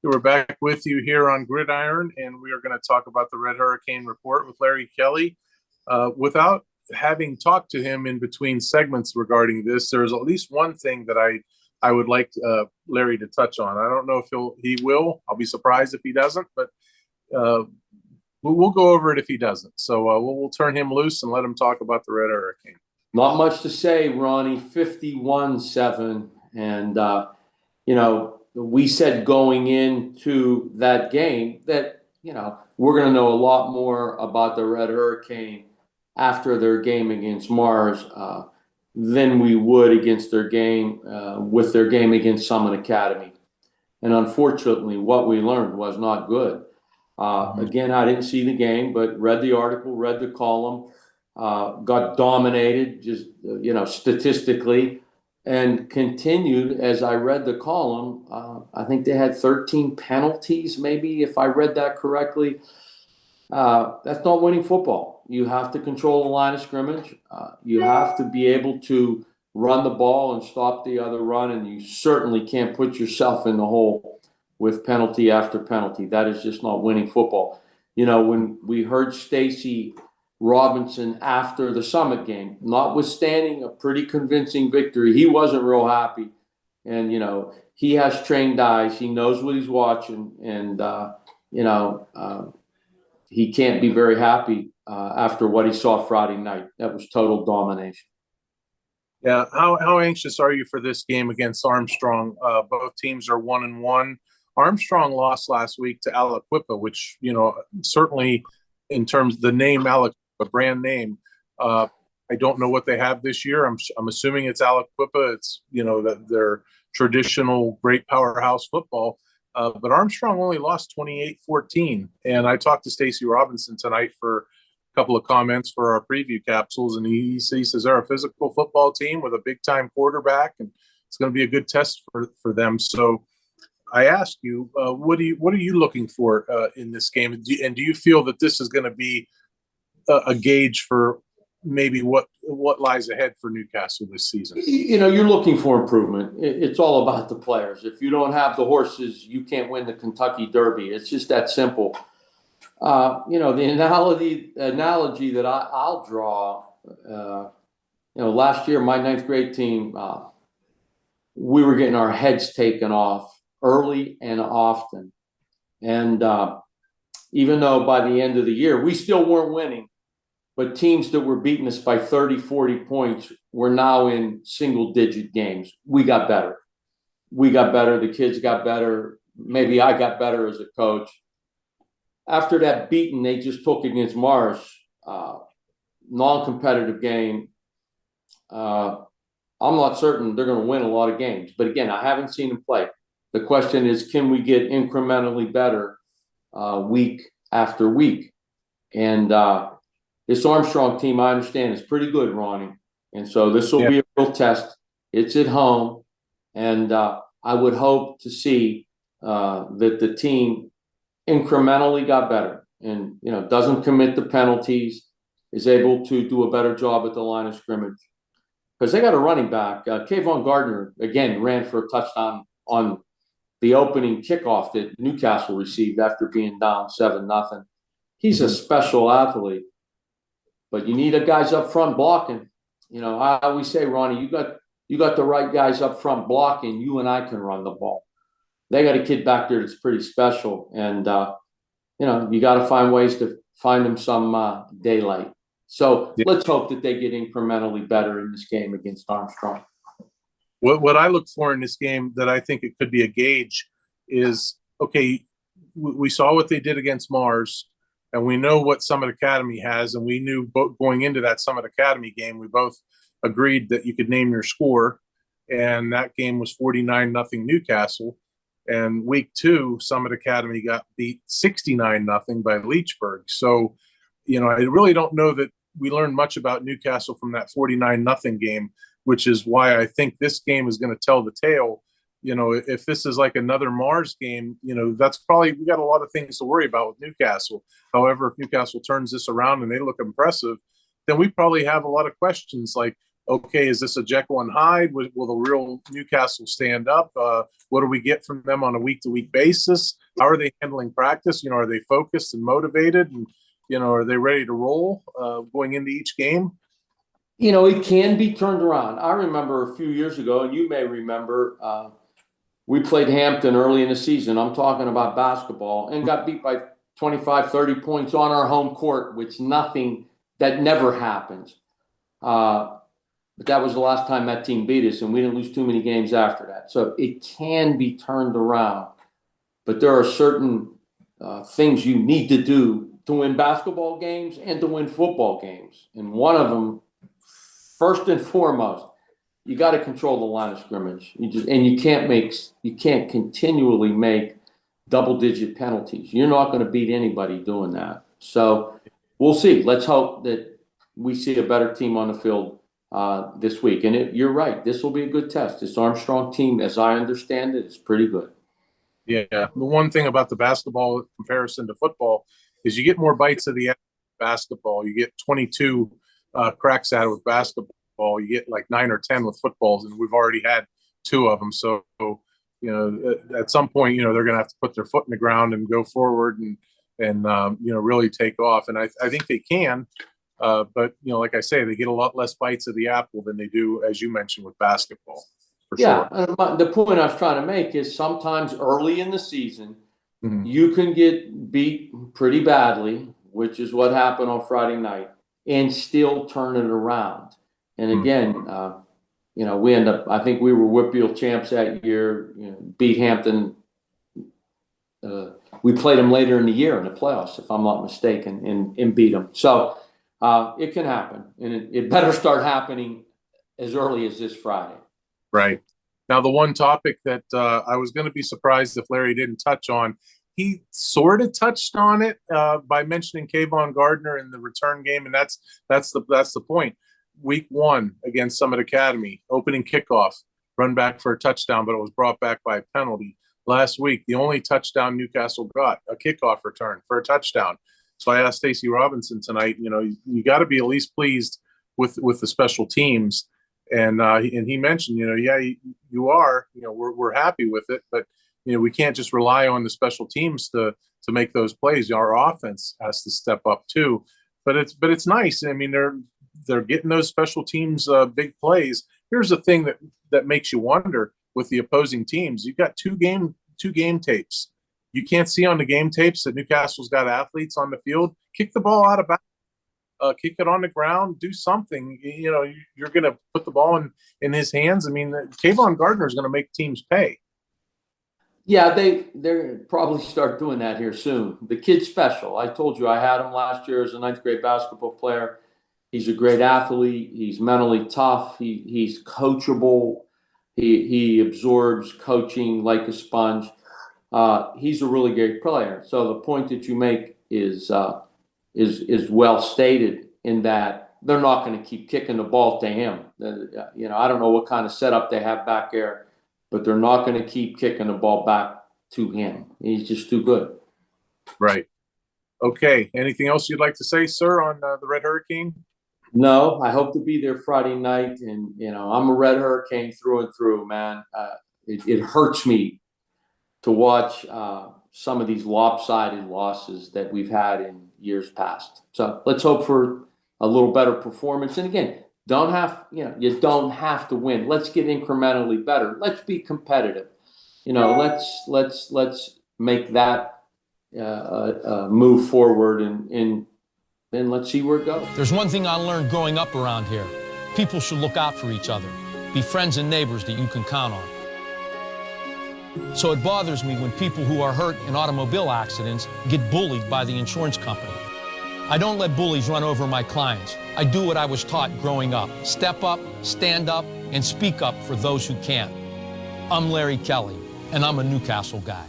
We're back with you here on Gridiron, and we are going to talk about the Red Hurricane Report with Larry Kelly. Without having talked to him in between segments regarding this, there's at least one thing that I would like Larry to touch on. I don't know if he will. I'll be surprised if he doesn't, but we'll go over it if he doesn't. So we'll turn him loose and let him talk about the Red Hurricane. Not much to say, Ronnie. 51-7, and we said going into that game that we're going to know a lot more about the Red Hurricane after their game against Mars than we would against their game with their game against Summit Academy. And unfortunately, what we learned was not good. Again, I didn't see the game, but read the article, read the column, got dominated just, statistically, and continued as I read the column. I think they had 13 penalties, maybe, if I read that correctly. That's not winning football. You have to control the line of scrimmage. You have to be able to run the ball and stop the other run, and you certainly can't put yourself in the hole with penalty after penalty. That is just not winning football. When we heard Stacy Robinson after the Summit game, notwithstanding a pretty convincing victory, he wasn't real happy. And, he has trained eyes. He knows what he's watching. And, he can't be very happy after what he saw Friday night. That was total domination. Yeah. How anxious are you for this game against Armstrong? Both teams are 1-1. Armstrong lost last week to Aliquippa, which, certainly in terms of the name Aliquippa, brand name, I don't know what they have this year. I'm assuming it's Aliquippa. It's, that they're traditional great powerhouse football. But Armstrong only lost 28-14. And I talked to Stacy Robinson tonight for a couple of comments for our preview capsules. And he says they're a physical football team with a big-time quarterback, and it's going to be a good test for them. So I ask you, what are you looking for in this game? And do you feel that this is going to be a gauge for maybe what lies ahead for Newcastle this season? You're looking for improvement. It's all about the players. If you don't have the horses, you can't win the Kentucky Derby. It's just that simple. The analogy that I'll draw, last year, my ninth grade team, we were getting our heads taken off early and often. And even though by the end of the year, we still weren't winning, but teams that were beating us by 30, 40 points were now in single-digit games. We got better. The kids got better. Maybe I got better as a coach. After that beating they just took against Mars, non-competitive game, I'm not certain they're going to win a lot of games. But again, I haven't seen them play. The question is, can we get incrementally better week after week? And this Armstrong team, I understand, is pretty good, Ronnie. And so this will be a real test. It's at home. And I would hope to see that the team incrementally got better and, doesn't commit the penalties, is able to do a better job at the line of scrimmage. Because they got a running back. Kayvon Gardner, again, ran for a touchdown on the opening kickoff that Newcastle received after being down 7-0. He's a special athlete. But you need a guys up front blocking. I always say, Ronnie, you got the right guys up front blocking. You and I can run the ball. They got a kid back there that's pretty special, and you got to find ways to find them some daylight. So let's hope that they get incrementally better in this game against Armstrong. What I look for in this game that I think it could be a gauge is, okay, we saw what they did against Mars. And we know what Summit Academy has, and we knew going into that Summit Academy game, we both agreed that you could name your score, and that game was 49-0 Newcastle. And week 2, Summit Academy got beat 69-0 by Leechburg. So, I really don't know that we learned much about Newcastle from that 49-0 game, which is why I think this game is going to tell the tale. If this is like another Mars game, that's probably, we got a lot of things to worry about with Newcastle. However, if Newcastle turns this around and they look impressive, then we probably have a lot of questions like, okay, is this a Jekyll and Hyde? Will the real Newcastle stand up? What do we get from them on a week-to-week basis? How are they handling practice? Are they focused and motivated? And, are they ready to roll going into each game? It can be turned around. I remember a few years ago, and you may remember, we played Hampton early in the season. I'm talking about basketball, and got beat by 25, 30 points on our home court, that never happens. But that was the last time that team beat us, and we didn't lose too many games after that. So it can be turned around. But there are certain things you need to do to win basketball games and to win football games. And one of them, first and foremost, you got to control the line of scrimmage. You can't continually make double-digit penalties. You're not going to beat anybody doing that. So we'll see. Let's hope that we see a better team on the field this week. And you're right. This will be a good test. This Armstrong team, as I understand it, is pretty good. Yeah. The one thing about the basketball comparison to football is you get more bites of the basketball. You get 22 cracks at it with basketball. You get like 9 or 10 with footballs, and we've already had 2 of them. So, at some point, they're going to have to put their foot in the ground and go forward and really take off. And I think they can. But, like I say, they get a lot less bites of the apple than they do, as you mentioned, with basketball. For Yeah, sure. and the point I was trying to make is sometimes early in the season, Mm-hmm. you can get beat pretty badly, which is what happened on Friday night, and still turn it around. And again, we end up, I think we were Whitfield champs that year, beat Hampton. We played them later in the year in the playoffs, if I'm not mistaken, and beat them. So it can happen, and it better start happening as early as this Friday. Right. Now, the one topic that I was going to be surprised if Larry didn't touch on, he sort of touched on it by mentioning Kayvon Gardner in the return game, and that's the point. Week 1 against Summit Academy, opening kickoff, run back for a touchdown, but it was brought back by a penalty. Last week, the only touchdown Newcastle got, a kickoff return for a touchdown. So I asked Stacey Robinson tonight, you got to be at least pleased with the special teams. And he mentioned, yeah, you are, we're happy with it, but we can't just rely on the special teams to make those plays. Our offense has to step up too. But it's nice. I mean, they're getting those special teams big plays. Here's the thing that makes you wonder with the opposing teams. You've got two game tapes. You can't see on the game tapes that Newcastle's got athletes on the field. Kick the ball out of bounds. Kick it on the ground, do something. You're going to put the ball in his hands. I mean, Kayvon Gardner is going to make teams pay. Yeah, they're probably start doing that here soon. The kid's special. I told you I had him last year as a 9th grade basketball player. He's a great athlete. He's mentally tough. He's coachable. He absorbs coaching like a sponge. He's a really great player. So the point that you make is well stated in that they're not going to keep kicking the ball to him. I don't know what kind of setup they have back there, but they're not going to keep kicking the ball back to him. He's just too good. Right. Okay. Anything else you'd like to say, sir, on the Red Hurricane? No, I hope to be there Friday night. And, I'm a Red Hurricane through and through, man. It hurts me to watch some of these lopsided losses that we've had in years past. So let's hope for a little better performance. And again, you don't have to win. Let's get incrementally better. Let's be competitive. Let's make that move forward and then let's see where it goes. There's one thing I learned growing up around here. People should look out for each other. Be friends and neighbors that you can count on. So it bothers me when people who are hurt in automobile accidents get bullied by the insurance company. I don't let bullies run over my clients. I do what I was taught growing up. Step up, stand up, and speak up for those who can't. I'm Larry Kelly, and I'm a Newcastle guy.